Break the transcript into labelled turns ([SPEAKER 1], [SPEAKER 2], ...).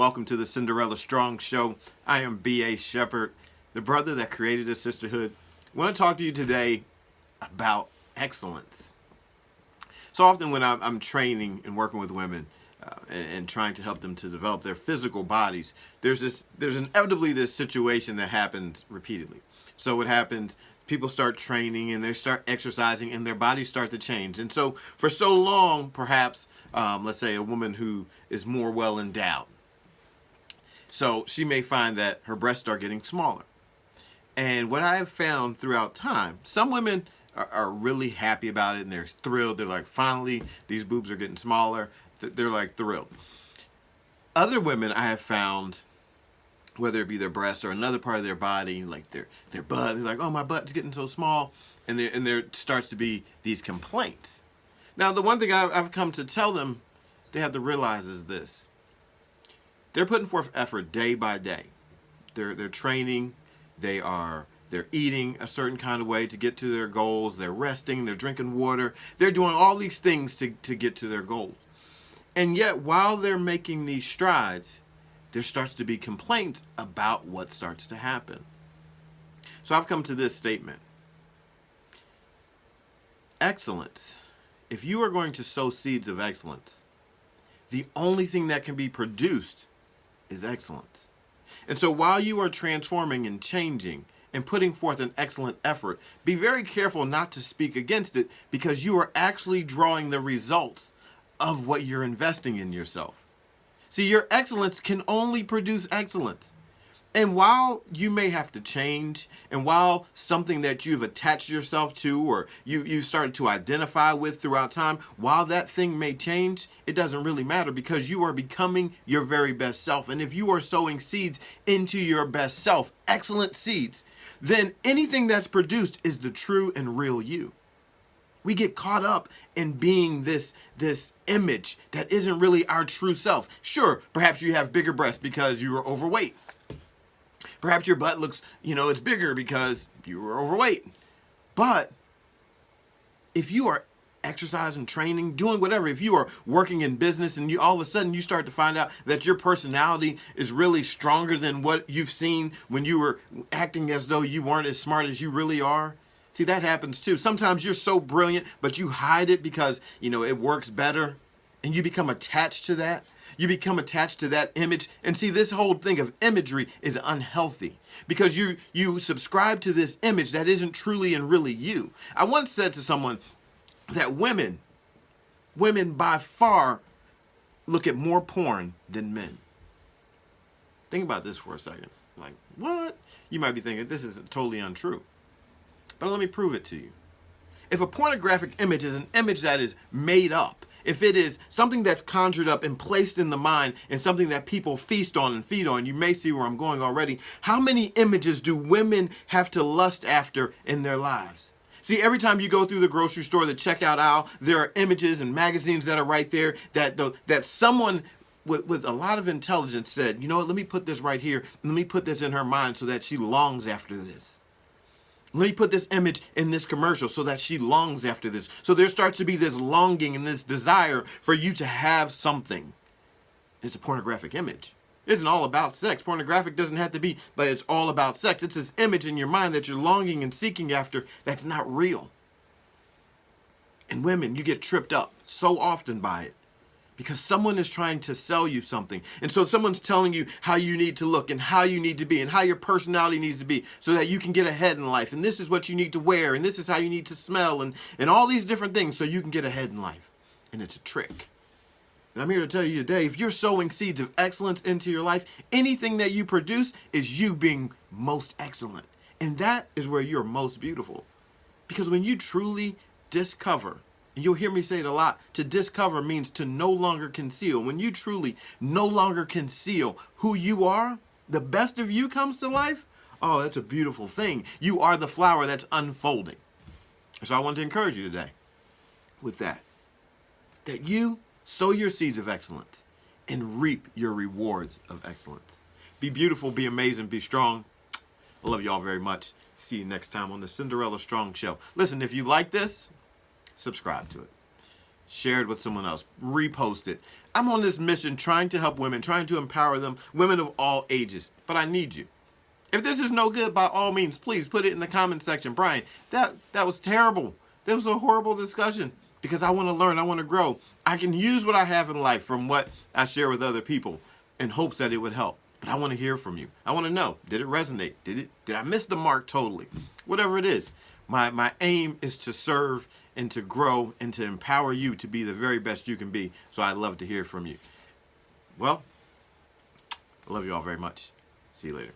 [SPEAKER 1] welcome to the Cinderella Strong Show. I am B.A. Shepherd, the brother that created a sisterhood. I want to talk to you today about excellence. So often when I'm training and working with women and trying to help them to develop their physical bodies, there's inevitably this situation that happens repeatedly. So what happens, people start training and they start exercising and their bodies start to change. And so for so long, perhaps, let's say a woman who is more well endowed. So she may find that her breasts start getting smaller. And what I have found throughout time, some women are really happy about it and they're thrilled. They're like, finally, these boobs are getting smaller. They're like thrilled. Other women I have found, whether it be their breasts or another part of their body, like their butt, they're like, oh, my butt's getting so small. And there starts to be these complaints. Now, the one thing I've come to tell them they have to realize is this. They're putting forth effort day by day. They're training. They're eating a certain kind of way to get to their goals. They're resting. They're drinking water. They're doing all these things to get to their goals. And yet, while they're making these strides, there starts to be complaints about what starts to happen. So I've come to this statement. Excellence. If you are going to sow seeds of excellence, the only thing that can be produced is excellence. And so while you are transforming and changing and putting forth an excellent effort, be very careful not to speak against it, because you are actually drawing the results of what you're investing in yourself. See, your excellence can only produce excellence. And while you may have to change, and while something that you've attached yourself to or you started to identify with throughout time, while that thing may change, it doesn't really matter, because you are becoming your very best self. And if you are sowing seeds into your best self, excellent seeds, then anything that's produced is the true and real you. We get caught up in being this image that isn't really our true self. Sure, perhaps you have bigger breasts because you are overweight. Perhaps your butt looks, it's bigger because you were overweight. But if you are exercising, training, doing whatever, if you are working in business and you all of a sudden you start to find out that your personality is really stronger than what you've seen when you were acting as though you weren't as smart as you really are. See, that happens too. Sometimes you're so brilliant, but you hide it because, it works better, and you become attached to that. You become attached to that image. And see, this whole thing of imagery is unhealthy, because you subscribe to this image that isn't truly and really you. I once said to someone that women by far look at more porn than men. Think about this for a second. Like, what? You might be thinking this is totally untrue. But let me prove it to you. If a pornographic image is an image that is made up, if it is something that's conjured up and placed in the mind and something that people feast on and feed on, you may see where I'm going already. How many images do women have to lust after in their lives? See, every time you go through the grocery store, the checkout aisle, there are images and magazines that are right there that someone with a lot of intelligence said, you know what, let me put this right here. Let me put this in her mind so that she longs after this. Let me put this image in this commercial so that she longs after this. So there starts to be this longing and this desire for you to have something. It's a pornographic image. It isn't all about sex. Pornographic doesn't have to be, but it's all about sex. It's this image in your mind that you're longing and seeking after that's not real. And women, you get tripped up so often by it, because someone is trying to sell you something. And so someone's telling you how you need to look and how you need to be and how your personality needs to be so that you can get ahead in life. And this is what you need to wear. And this is how you need to smell and all these different things so you can get ahead in life. And it's a trick. And I'm here to tell you today, if you're sowing seeds of excellence into your life, anything that you produce is you being most excellent. And that is where you're most beautiful. Because when you truly discover, and you'll hear me say it a lot, to discover means to no longer conceal. When you truly no longer conceal who you are, the best of you comes to life. Oh, that's a beautiful thing. You are the flower that's unfolding. So I want to encourage you today with that you sow your seeds of excellence and reap your rewards of excellence. Be beautiful, be amazing, be strong. I love you all very much. See you next time on the Cinderella Strong Show. Listen, if you like this, subscribe to it. share it with someone else, repost it. I'm on this mission trying to help women, trying to empower them, women of all ages. But I need you. If this is no good, by all means, please put it in the comment section. Brian, that was terrible. That was a horrible discussion, because I want to learn. I want to grow. I can use what I have in life from what I share with other people in hopes that it would help. But I want to hear from you. I want to know, did it resonate? Did I miss the mark totally? Whatever it is. My aim is to serve and to grow and to empower you to be the very best you can be. So I'd love to hear from you. Well, I love you all very much. See you later.